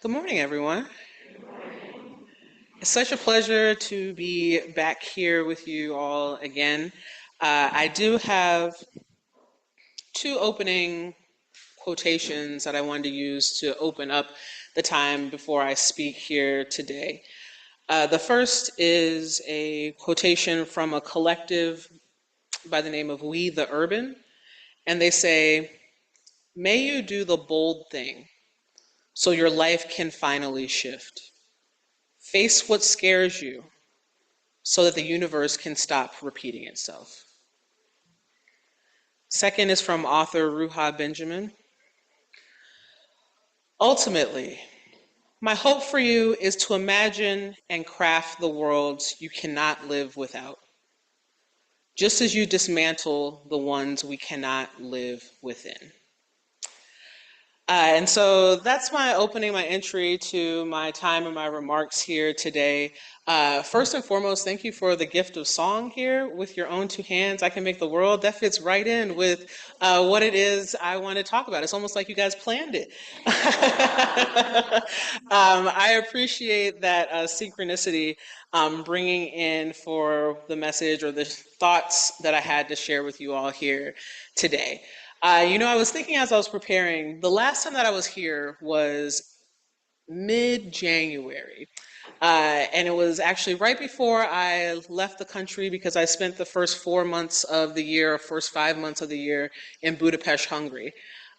Good morning, everyone. It's such a pleasure to be back here with you all again. I do have two opening quotations that I wanted to use to open up the time before I speak here today. The first is a quotation from a collective by the name of We the Urban, and they say, "May you do the bold thing so your life can finally shift. Face what scares you so that the universe can stop repeating itself." Second is from author Ruha Benjamin. "Ultimately, my hope for you is to imagine and craft the worlds you cannot live without, just as you dismantle the ones we cannot live within." And so that's my opening, my entry to my time and my remarks here today. First and foremost, thank you for the gift of song here with your own two hands. I can make the world. That fits right in with what it is I want to talk about. It's almost like you guys planned it. I appreciate that synchronicity bringing in for the message or the thoughts that I had to share with you all here today. I was thinking as I was preparing, the last time that I was here was mid-January. And it was actually right before I left the country because I spent the first 4 months of the year, or first 5 months of the year in Budapest, Hungary.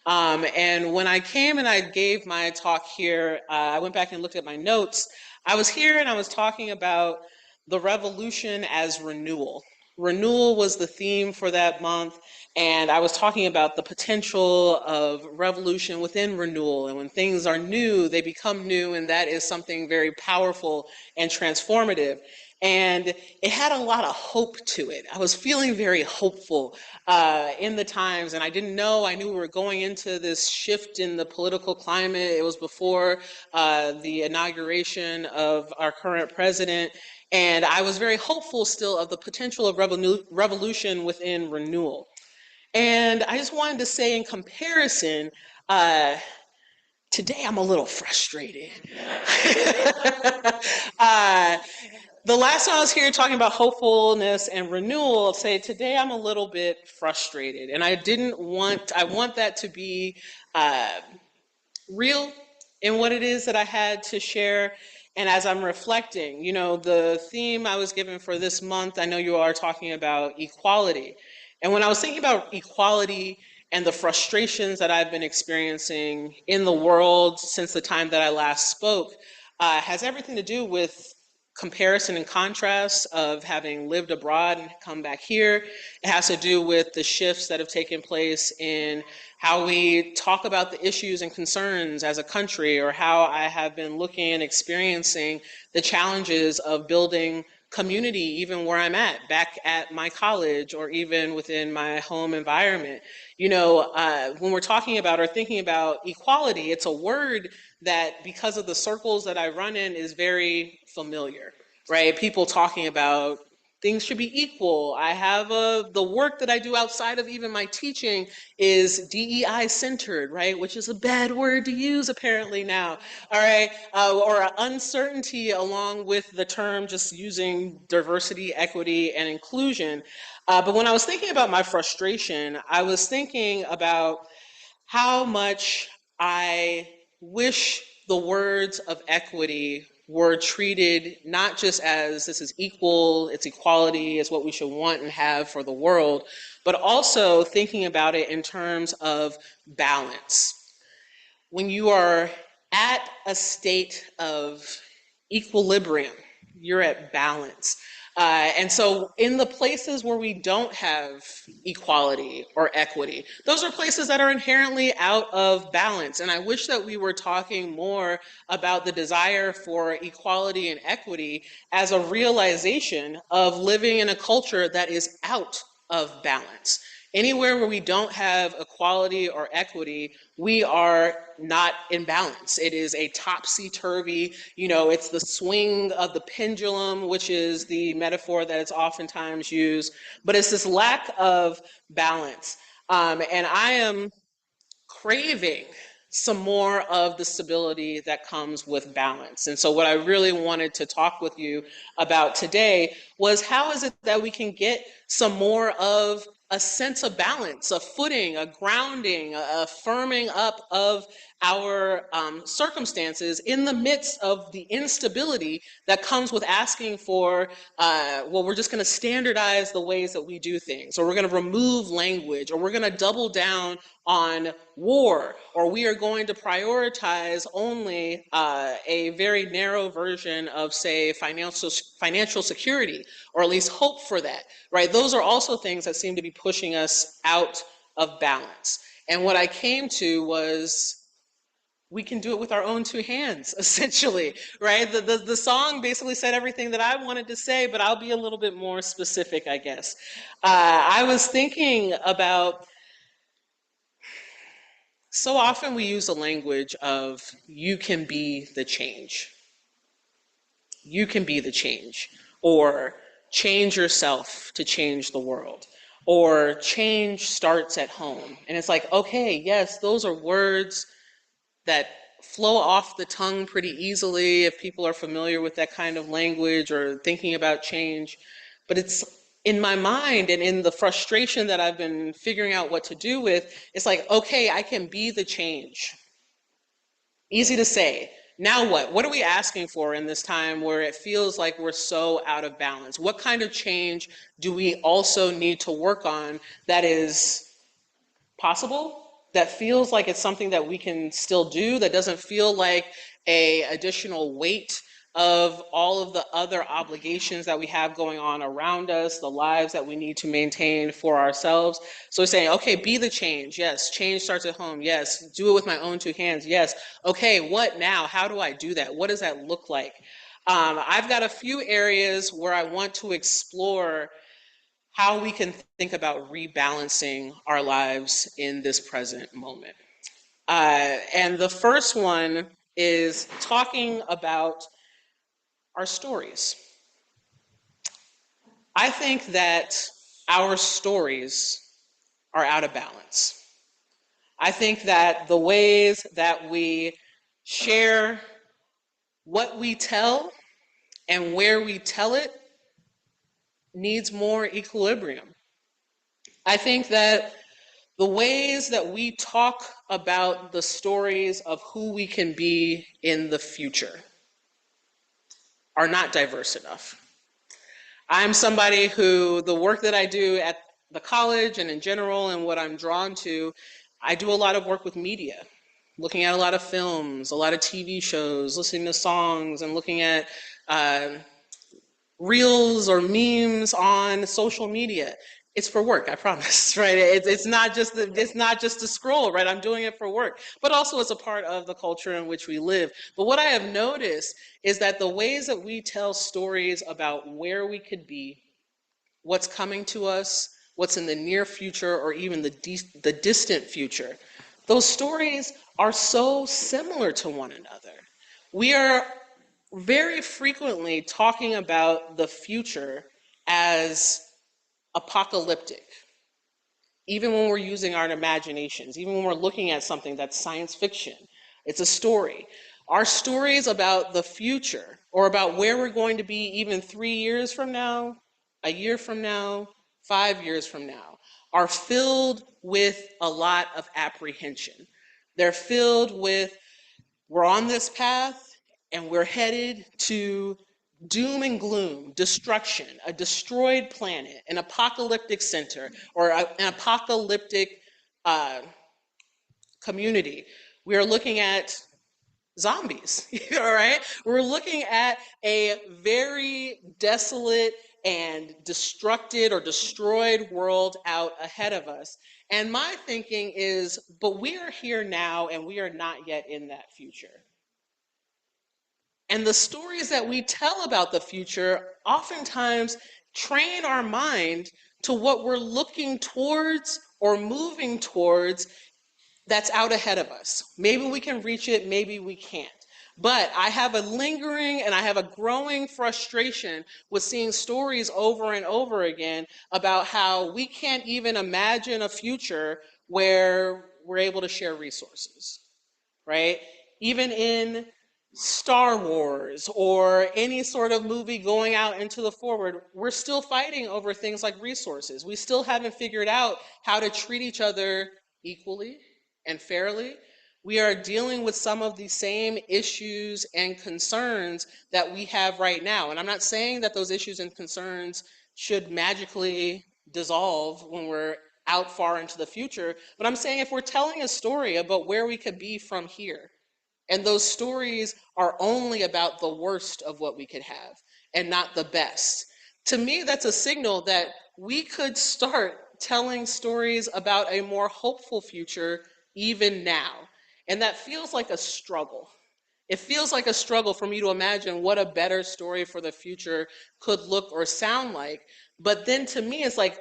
And when I came and I gave my talk here, I went back and looked at my notes. I was here and I was talking about the revolution as renewal. Renewal was the theme for that month, and I was talking about the potential of revolution within renewal. And when things are new, they become new, and that is something very powerful and transformative. And it had a lot of hope to it. I was feeling very hopeful in the times, and I didn't know. I knew we were going into this shift in the political climate. It was before the inauguration of our current president. And I was very hopeful still of the potential of revolution within renewal. And I just wanted to say, in comparison, uh, today I'm a little frustrated. uh, the last time I was here talking about hopefulness and renewal, I'll say today I'm a little bit frustrated. And I want that to be uh, real in what it is that I had to share. And as I'm reflecting, the theme I was given for this month, I know you are talking about equality. And when I was thinking about equality and the frustrations that I've been experiencing in the world since the time that I last spoke, has everything to do with comparison and contrast of having lived abroad and come back here. It has to do with the shifts that have taken place in how we talk about the issues and concerns as a country, or how I have been looking and experiencing the challenges of building community, even where I'm at, back at my college, or even within my home environment. When we're talking about or thinking about equality, it's a word that, because of the circles that I run in, is very familiar, right? People talking about things should be equal. The work that I do outside of even my teaching is DEI centered, right? Which is a bad word to use apparently now, all right? Or uncertainty along with the term just using diversity, equity, and inclusion. But when I was thinking about my frustration, I was thinking about how much I wish the words of equity were treated not just as this is equal, it's equality, it's what we should want and have for the world, but also thinking about it in terms of balance. When you are at a state of equilibrium, you're at balance. And so, in the places where we don't have equality or equity, those are places that are inherently out of balance. And I wish that we were talking more about the desire for equality and equity as a realization of living in a culture that is out of balance. Anywhere where we don't have equality or equity, we are not in balance. It is a topsy-turvy, it's the swing of the pendulum, which is the metaphor that is oftentimes used, but it's this lack of balance. And I am craving some more of the stability that comes with balance. And so what I really wanted to talk with you about today was how is it that we can get some more of a sense of balance, a footing, a grounding, a firming up of our circumstances in the midst of the instability that comes with asking for, well, we're just going to standardize the ways that we do things, or we're going to remove language, or we're going to double down on war, or we are going to prioritize only a very narrow version of, say, financial security, or at least hope for that, right? Those are also things that seem to be pushing us out of balance. And what I came to was we can do it with our own two hands, essentially, right? The song basically said everything that I wanted to say, but I'll be a little bit more specific, I guess. I was thinking about, so often we use the language of you can be the change. You can be the change. Or change yourself to change the world. Or change starts at home. And it's like, okay, yes, those are words that flow off the tongue pretty easily if people are familiar with that kind of language or thinking about change. But it's in my mind and in the frustration that I've been figuring out what to do with, it's like, okay, I can be the change. Easy to say. Now what? What are we asking for in this time where it feels like we're so out of balance? What kind of change do we also need to work on that is possible, that feels like it's something that we can still do, that doesn't feel like a additional weight of all of the other obligations that we have going on around us, the lives that we need to maintain for ourselves? So we're saying, okay, be the change. Yes, change starts at home. Yes, do it with my own two hands. Yes. Okay, what now? How do I do that? What does that look like? I've got a few areas where I want to explore how we can think about rebalancing our lives in this present moment. And the first one is talking about our stories. I think that our stories are out of balance. I think that the ways that we share what we tell and where we tell it needs more equilibrium. I think that the ways that we talk about the stories of who we can be in the future are not diverse enough. I'm somebody who, the work that I do at the college and in general and what I'm drawn to, I do a lot of work with media, looking at a lot of films, a lot of TV shows, listening to songs, and looking at reels or memes on social media. It's for work, I promise, right? It's not just to scroll, right? I'm doing it for work, but also it's a part of the culture in which we live. But what I have noticed is that the ways that we tell stories about where we could be, what's coming to us, what's in the near future, or even the distant future, those stories are so similar to one another. We are very frequently talking about the future as apocalyptic, even when we're using our imaginations, even when we're looking at something that's science fiction. It's a story. Our stories about the future, or about where we're going to be even 3 years from now, a year from now, 5 years from now, are filled with a lot of apprehension. They're filled with, we're on this path and we're headed to doom and gloom, destruction, a destroyed planet, an apocalyptic center, or an apocalyptic community. We are looking at zombies, all right? We're looking at a very desolate and destructed or destroyed world out ahead of us. And my thinking is, but we are here now and we are not yet in that future. And the stories that we tell about the future oftentimes train our mind to what we're looking towards or moving towards that's out ahead of us. Maybe we can reach it, maybe we can't. But I have a lingering and I have a growing frustration with seeing stories over and over again about how we can't even imagine a future where we're able to share resources, right? Even in Star Wars or any sort of movie going out into the forward, we're still fighting over things like resources. We still haven't figured out how to treat each other equally and fairly. We are dealing with some of the same issues and concerns that we have right now. And I'm not saying that those issues and concerns should magically dissolve when we're out far into the future, but I'm saying if we're telling a story about where we could be from here, and those stories are only about the worst of what we could have and not the best. To me, that's a signal that we could start telling stories about a more hopeful future even now. And that feels like a struggle. It feels like a struggle for me to imagine what a better story for the future could look or sound like. But then to me, it's like,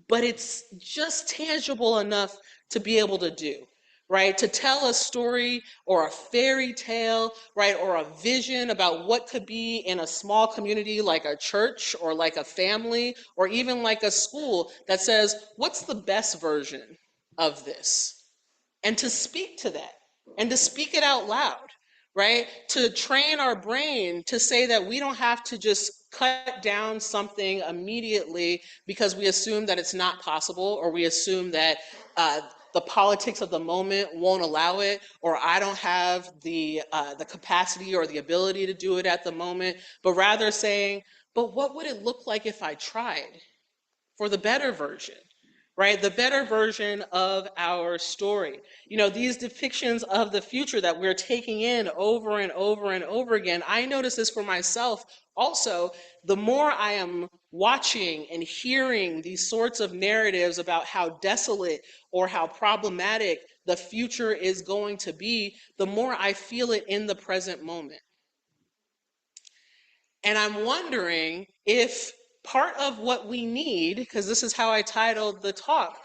but it's just tangible enough to be able to do, right? To tell a story or a fairy tale, right? Or a vision about what could be in a small community like a church or like a family or even like a school that says, what's the best version of this? And to speak to that and to speak it out loud, right? To train our brain to say that we don't have to just cut down something immediately because we assume that it's not possible or we assume that the politics of the moment won't allow it, or I don't have the capacity or the ability to do it at the moment, but rather saying, but what would it look like if I tried for the better version? Right? The better version of our story. You know, these depictions of the future that we're taking in over and over and over again, I notice this for myself also. The more I am watching and hearing these sorts of narratives about how desolate or how problematic the future is going to be, the more I feel it in the present moment. And I'm wondering if part of what we need, because this is how I titled the talk,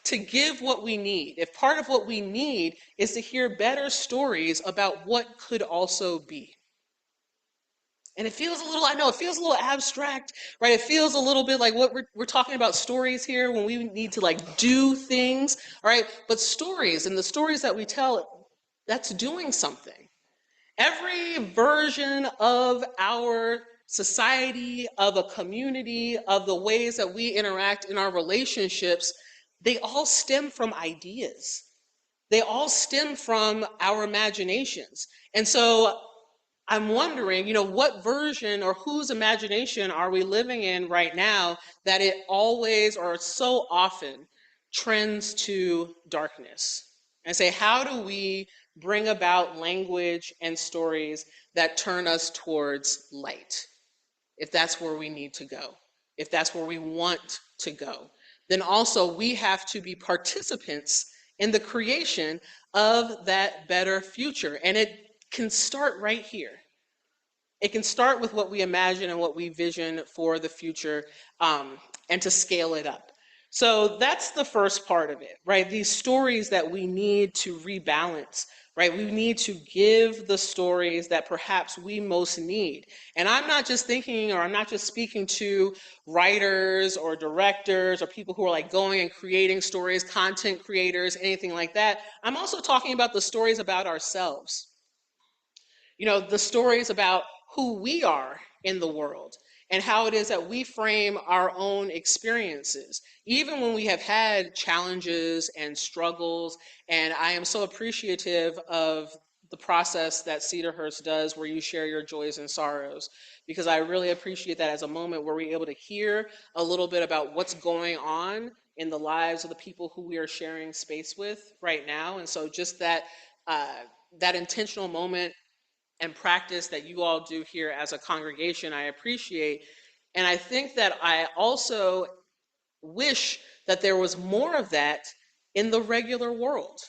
to give what we need, if part of what we need is to hear better stories about what could also be. And it feels a little, I know it feels a little abstract, right? It feels a little bit like what we're talking about stories here when we need to like do things, right? But stories and the stories that we tell, that's doing something. Every version of our society, of a community, of the ways that we interact in our relationships, they all stem from ideas. They all stem from our imaginations. And so I'm wondering, you know, what version or whose imagination are we living in right now that it always or so often trends to darkness? And say, how do we bring about language and stories that turn us towards light? If that's where we need to go, if that's where we want to go, then also we have to be participants in the creation of that better future. And it can start right here. It can start with what we imagine and what we vision for the future, and to scale it up. So that's the first part of it, right? These stories that we need to rebalance, right? We need to give the stories that perhaps we most need. And I'm not just thinking, or I'm not just speaking to writers or directors or people who are like going and creating stories, content creators, anything like that. I'm also talking about the stories about ourselves, you know, the stories about who we are in the world and how it is that we frame our own experiences, even when we have had challenges and struggles. And I am so appreciative of the process that Cedarhurst does where you share your joys and sorrows, because I really appreciate that as a moment where we're able to hear a little bit about what's going on in the lives of the people who we are sharing space with right now. And so just that intentional moment and practice that you all do here as a congregation, I appreciate. And I think that I also wish that there was more of that in the regular world,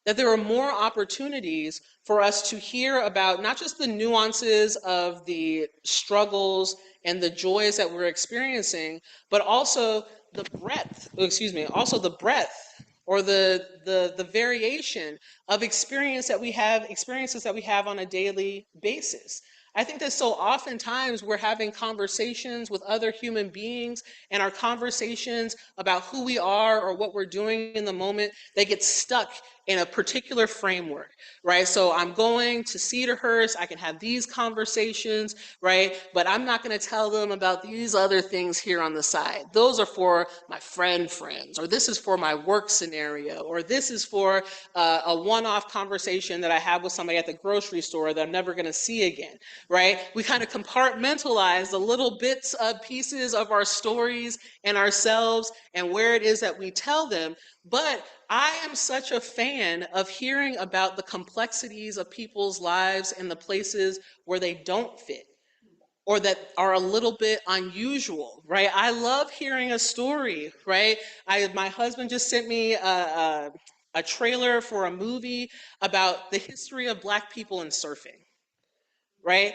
that there are more opportunities for us to hear about not just the nuances of the struggles and the joys that we're experiencing, but also the breadth, excuse me, also the breadth or the variation of experiences that we have on a daily basis. I think that so oftentimes we're having conversations with other human beings, and our conversations about who we are or what we're doing in the moment, they get stuck in a particular framework, right? So I'm going to Cedarhurst, I can have these conversations, right? But I'm not going to tell them about these other things here on the side. Those are for my friends, or this is for my work scenario, or this is for a one-off conversation that I have with somebody at the grocery store that I'm never going to see again, right? We kind of compartmentalize the little bits of pieces of our stories and ourselves and where it is that we tell them. But I am such a fan of hearing about the complexities of people's lives and the places where they don't fit or that are a little bit unusual, right? I love hearing a story, right? My husband just sent me a trailer for a movie about the history of Black people in surfing, right?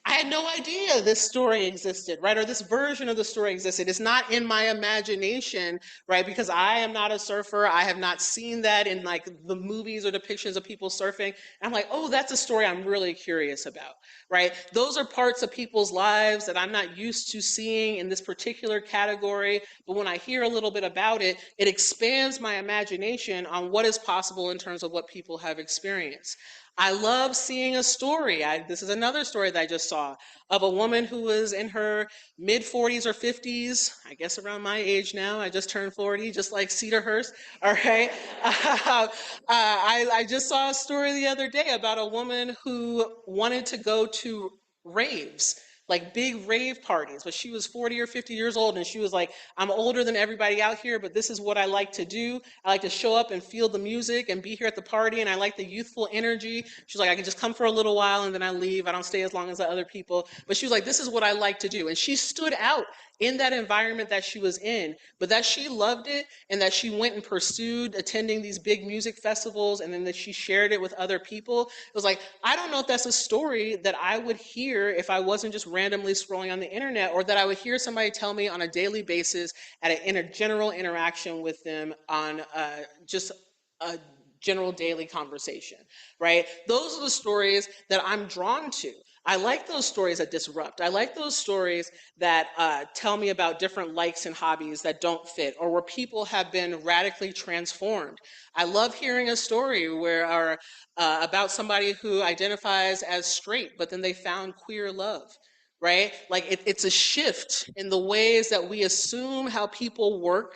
I had no idea this story existed, right? Or this version of the story existed. It's not in my imagination, right? Because I am not a surfer. I have not seen that in like the movies or depictions of people surfing. And I'm like, oh, that's a story I'm really curious about, right? Those are parts of people's lives that I'm not used to seeing in this particular category. But when I hear a little bit about it, it expands my imagination on what is possible in terms of what people have experienced. I love seeing a story. This is another story that I just saw of a woman who was in her mid 40s or 50s, I guess around my age now. I just turned 40, just like Cedarhurst. All right. I just saw a story the other day about a woman who wanted to go to raves, like big rave parties, but she was 40 or 50 years old and she was like, I'm older than everybody out here, but this is what I like to do. I like to show up and feel the music and be here at the party, and I like the youthful energy. She's like, I can just come for a little while and then I leave. I don't stay as long as the other people. But she was like, this is what I like to do. And she stood out in that environment that she was in, but that she loved it and that she went and pursued attending these big music festivals and then that she shared it with other people. It was like, I don't know if that's a story that I would hear if I wasn't just randomly scrolling on the internet, or that I would hear somebody tell me on a daily basis in a general interaction with them on just a general daily conversation, right? Those are the stories that I'm drawn to. I like those stories that disrupt. I like those stories that tell me about different likes and hobbies that don't fit, or where people have been radically transformed. I love hearing a story where about somebody who identifies as straight, but then they found queer love, right? Like it's a shift in the ways that we assume how people work,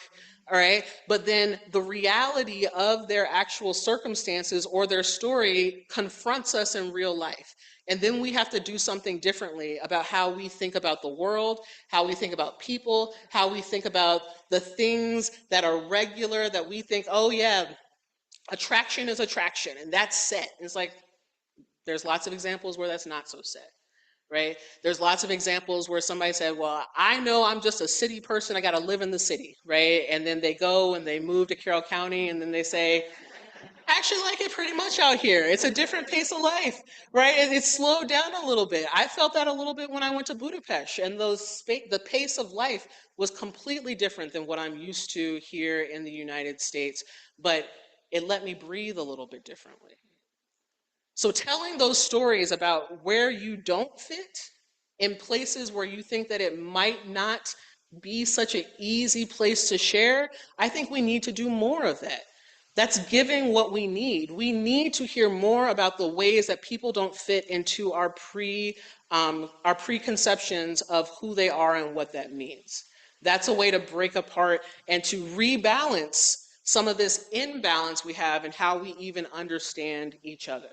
all right? But then the reality of their actual circumstances or their story confronts us in real life. And then we have to do something differently about how we think about the world, how we think about people, how we think about the things that are regular that we think, oh yeah, attraction is attraction and that's set. And it's like, there's lots of examples where that's not so set, right? There's lots of examples where somebody said, well, I know I'm just a city person, I got to live in the city, right? And then they go and they move to Carroll County and then they say, I actually like it pretty much out here. It's a different pace of life, right? It's slowed down a little bit. I felt that a little bit when I went to Budapest, and the pace of life was completely different than what I'm used to here in the United States, but it let me breathe a little bit differently. So telling those stories about where you don't fit in places where you think that it might not be such an easy place to share, I think we need to do more of that. That's giving what we need. We need to hear more about the ways that people don't fit into our preconceptions of who they are and what that means. That's a way to break apart and to rebalance some of this imbalance we have in how we even understand each other.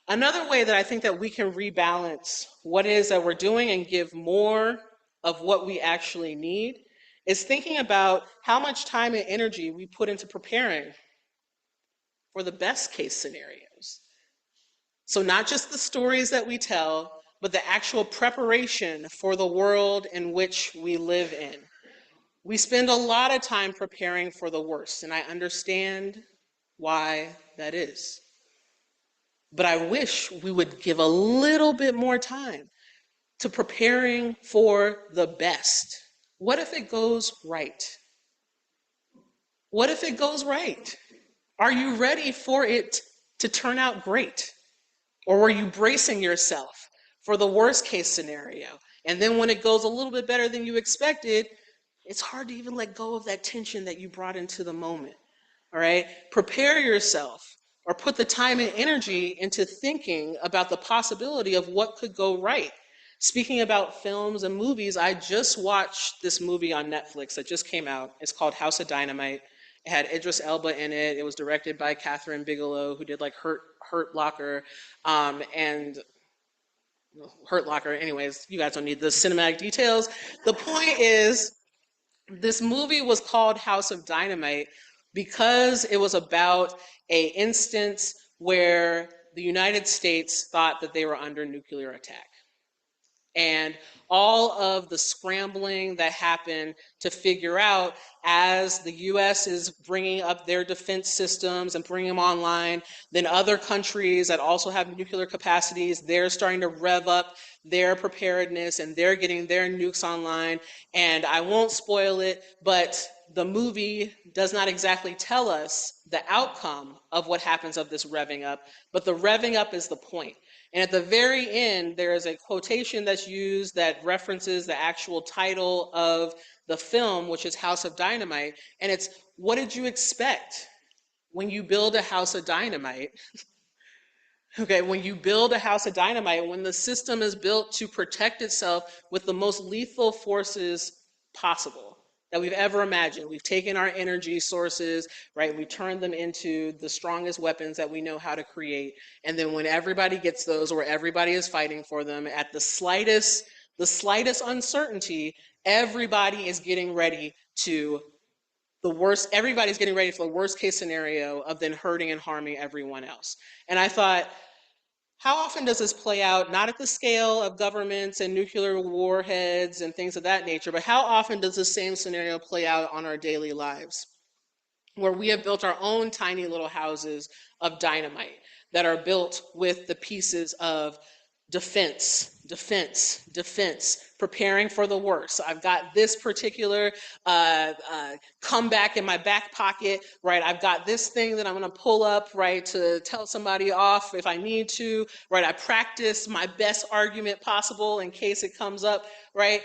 Another way that I think that we can rebalance what it is that we're doing and give more of what we actually need is thinking about how much time and energy we put into preparing for the best case scenarios. So not just the stories that we tell, but the actual preparation for the world in which we live in. We spend a lot of time preparing for the worst, and I understand why that is. But I wish we would give a little bit more time to preparing for the best. What if it goes right? What if it goes right? Are you ready for it to turn out great? Or were you bracing yourself for the worst case scenario? And then when it goes a little bit better than you expected, it's hard to even let go of that tension that you brought into the moment. all right? Prepare yourself or put the time and energy into thinking about the possibility of what could go right. Speaking about films and movies, I just watched this movie on Netflix that just came out. It's called House of Dynamite. It had Idris Elba in it. It was directed by Catherine Bigelow, who did like Hurt Locker, and Hurt Locker. Anyways, you guys don't need the cinematic details. The point is, this movie was called House of Dynamite because it was about a instance where the United States thought that they were under nuclear attack. And all of the scrambling that happened to figure out as the US is bringing up their defense systems and bringing them online, then other countries that also have nuclear capacities, they're starting to rev up their preparedness and they're getting their nukes online. And I won't spoil it, but the movie does not exactly tell us the outcome of what happens of this revving up, but the revving up is the point. And at the very end, there is a quotation that's used that references the actual title of the film, which is House of Dynamite. And it's, what did you expect when you build a house of dynamite? Okay, when you build a house of dynamite, when the system is built to protect itself with the most lethal forces possible that we've ever imagined. We've taken our energy sources, right? We've turned them into the strongest weapons that we know how to create. And then when everybody gets those, or everybody is fighting for them, at the slightest uncertainty, everybody is getting ready to everybody's getting ready for the worst case scenario of then hurting and harming everyone else. And I thought, how often does this play out, not at the scale of governments and nuclear warheads and things of that nature, but how often does the same scenario play out on our daily lives, where we have built our own tiny little houses of dynamite that are built with the pieces of defense, preparing for the worst. So I've got this particular comeback in my back pocket, right? I've got this thing that I'm going to pull up, right, to tell somebody off if I need to, right? I practice my best argument possible in case it comes up, right?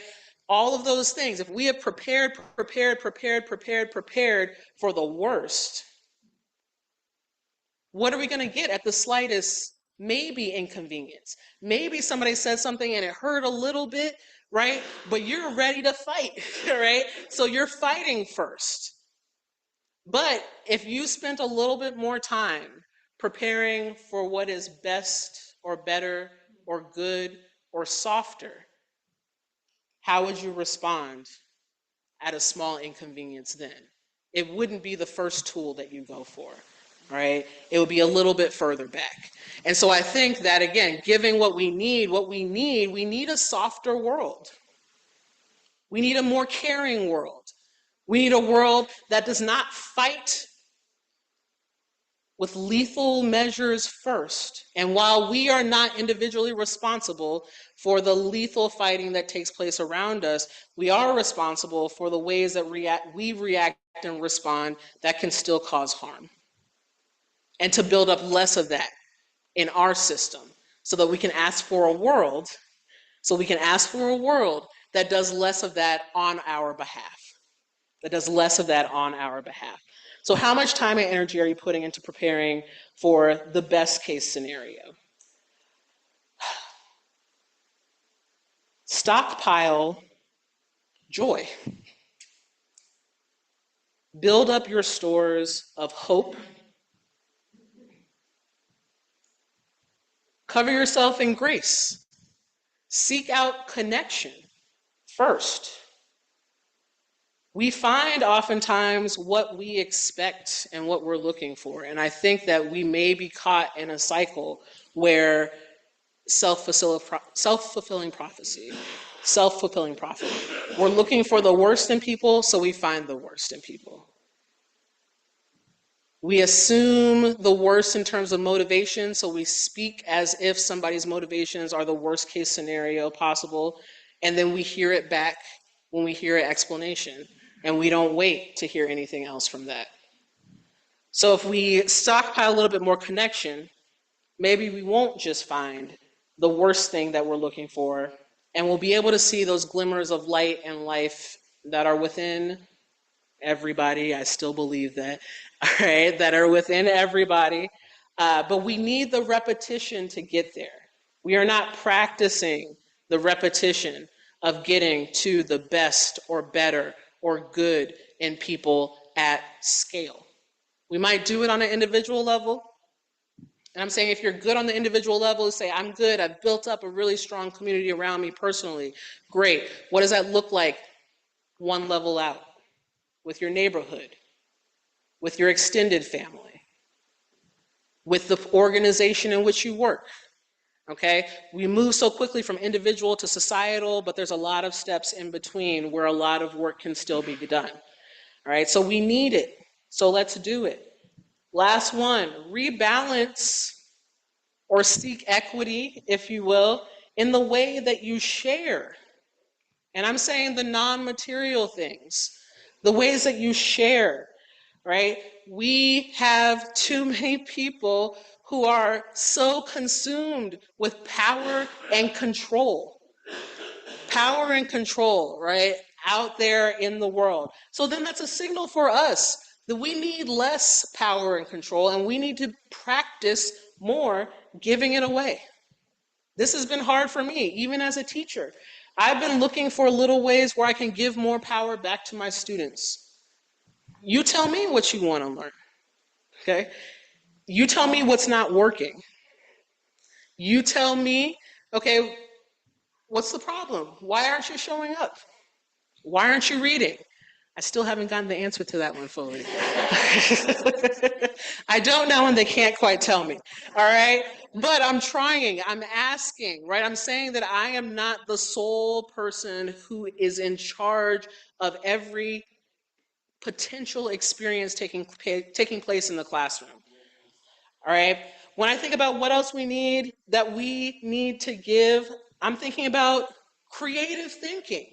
All of those things. If we have prepared for the worst, what are we going to get at the slightest maybe inconvenience? Maybe somebody said something and it hurt a little bit, right? But you're ready to fight, right? So you're fighting first. But if you spent a little bit more time preparing for what is best or better or good or softer, how would you respond at a small inconvenience then? It wouldn't be the first tool that you go for, right? It would be a little bit further back. And so I think that, again, giving what we need a softer world. We need a more caring world. We need a world that does not fight with lethal measures first. And while we are not individually responsible for the lethal fighting that takes place around us, we are responsible for the ways that we react and respond that can still cause harm. And to build up less of that in our system so that we can ask for a world, that does less of that on our behalf. So how much time and energy are you putting into preparing for the best case scenario? Stockpile joy. Build up your stores of hope. Cover yourself in grace. Seek out connection first. We find oftentimes what we expect and what we're looking for. And I think that we may be caught in a cycle where self-fulfilling prophecy. We're looking for the worst in people, so we find the worst in people. We assume the worst in terms of motivation, so we speak as if somebody's motivations are the worst case scenario possible, and then we hear it back when we hear an explanation, and we don't wait to hear anything else from that. So if we stockpile a little bit more connection, maybe we won't just find the worst thing that we're looking for, and we'll be able to see those glimmers of light and life that are within everybody. I still believe that. all right, that are within everybody. But we need the repetition to get there. We are not practicing the repetition of getting to the best or better or good in people at scale. We might do it on an individual level. And I'm saying if you're good on the individual level, say, I'm good, I've built up a really strong community around me personally. Great. What does that look like one level out? With your neighborhood, with your extended family, with the organization in which you work. Okay? We move so quickly from individual to societal, but there's a lot of steps in between where a lot of work can still be done. All right? So we need it. So let's do it. Last one, rebalance or seek equity, if you will, in the way that you share. And I'm saying the non-material things, the ways that you share, right? We have too many people who are so consumed with power and control, right? Out there in the world. So then that's a signal for us that we need less power and control and we need to practice more giving it away. This has been hard for me, even as a teacher. I've been looking for little ways where I can give more power back to my students. You tell me what you want to learn, okay? You tell me what's not working. You tell me, okay, what's the problem? Why aren't you showing up? Why aren't you reading? I still haven't gotten the answer to that one fully. I don't know and they can't quite tell me. All right? But I'm trying, I'm asking, right? I'm saying that I am not the sole person who is in charge of every potential experience taking place in the classroom. All right? When I think about what else that we need to give, I'm thinking about creative thinking.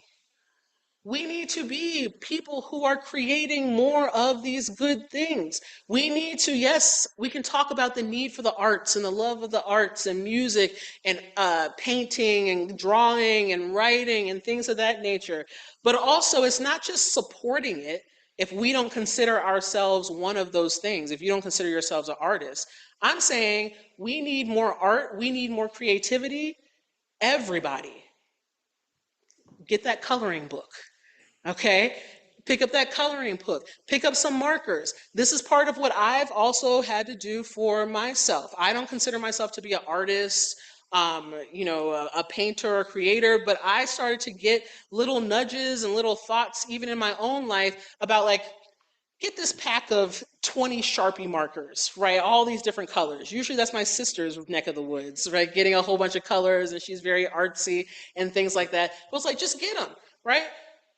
We need to be people who are creating more of these good things. We need to, yes, we can talk about the need for the arts and the love of the arts and music and painting and drawing and writing and things of that nature. But also, it's not just supporting it if we don't consider ourselves one of those things, if you don't consider yourselves an artist. I'm saying we need more art, we need more creativity. Everybody, get that coloring book. Okay? Pick up that coloring book. Pick up some markers. This is part of what I've also had to do for myself. I don't consider myself to be an artist, a painter or creator, but I started to get little nudges and little thoughts, even in my own life, about like, get this pack of 20 Sharpie markers, right? All these different colors. Usually that's my sister's neck of the woods, right? Getting a whole bunch of colors, and she's very artsy and things like that. But it's like, just get them, right?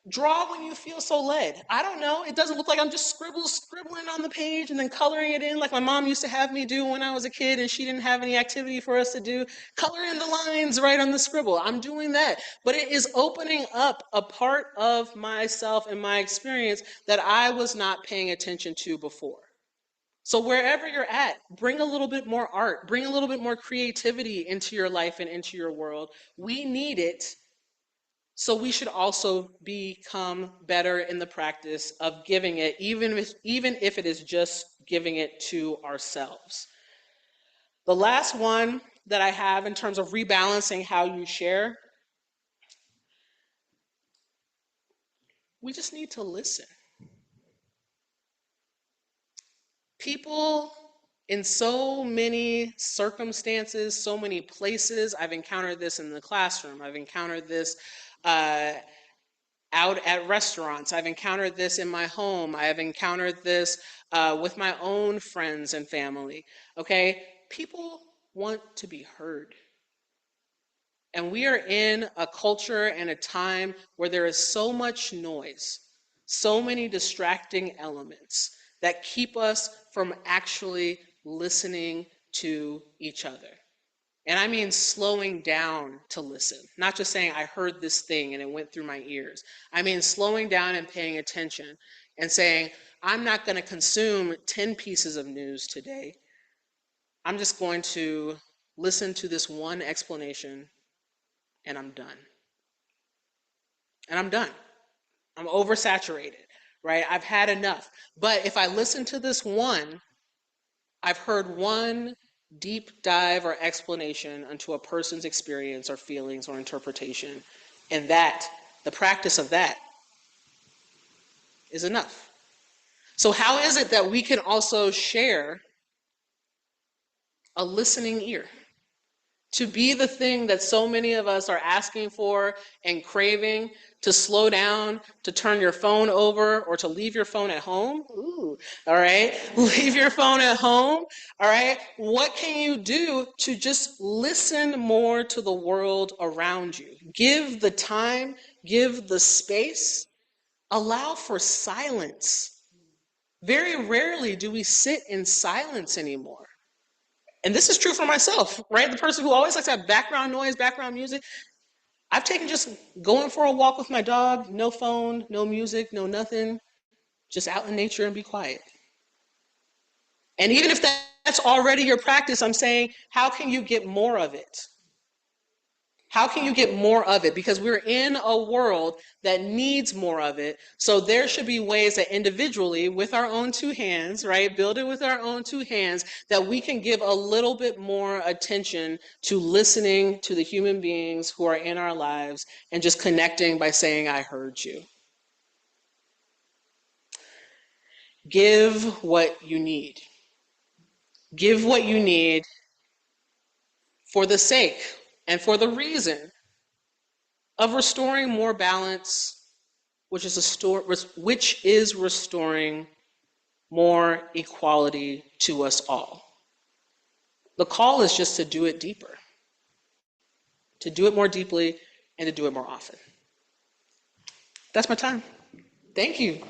Draw when you feel so led. I don't know. It doesn't look like I'm just scribbling on the page and then coloring it in like my mom used to have me do when I was a kid and she didn't have any activity for us to do. Color in the lines right on the scribble. I'm doing that. But it is opening up a part of myself and my experience that I was not paying attention to before. So wherever you're at, bring a little bit more art, bring a little bit more creativity into your life and into your world. We need it. So we should also become better in the practice of giving it, even if it is just giving it to ourselves. The last one that I have in terms of rebalancing how you share, we just need to listen. People in so many circumstances, so many places, I've encountered this in the classroom, I've encountered this uh, out at restaurants. I've encountered this in my home. I have encountered this with my own friends and family. Okay? People want to be heard. And we are in a culture and a time where there is so much noise, so many distracting elements that keep us from actually listening to each other. And I mean slowing down to listen, not just saying, I heard this thing and it went through my ears. I mean slowing down and paying attention and saying, I'm not going to consume 10 pieces of news today. I'm just going to listen to this one explanation and I'm done. And I'm done. I'm oversaturated, right? I've had enough. But if I listen to this one, I've heard one deep dive or explanation into a person's experience or feelings or interpretation. And that, the practice of that, is enough. So, how is it that we can also share a listening ear? To be the thing that so many of us are asking for and craving, to slow down, to turn your phone over, or to leave your phone at home. Ooh, all right. Leave your phone at home. All right. What can you do to just listen more to the world around you? Give the time, give the space, allow for silence. Very rarely do we sit in silence anymore. And this is true for myself, right? The person who always likes to have background noise, background music. I've taken just going for a walk with my dog, no phone, no music, no nothing, just out in nature and be quiet. And even if that's already your practice, I'm saying, how can you get more of it? How can you get more of it? Because we're in a world that needs more of it. So there should be ways that individually, with our own two hands, right, build it with our own two hands, that we can give a little bit more attention to listening to the human beings who are in our lives and just connecting by saying, I heard you. Give what you need. Give what you need for the sake and for the reason of restoring more balance, which is restoring more equality to us all. The call is just to do it deeper, to do it more deeply, and to do it more often. That's my time. Thank you.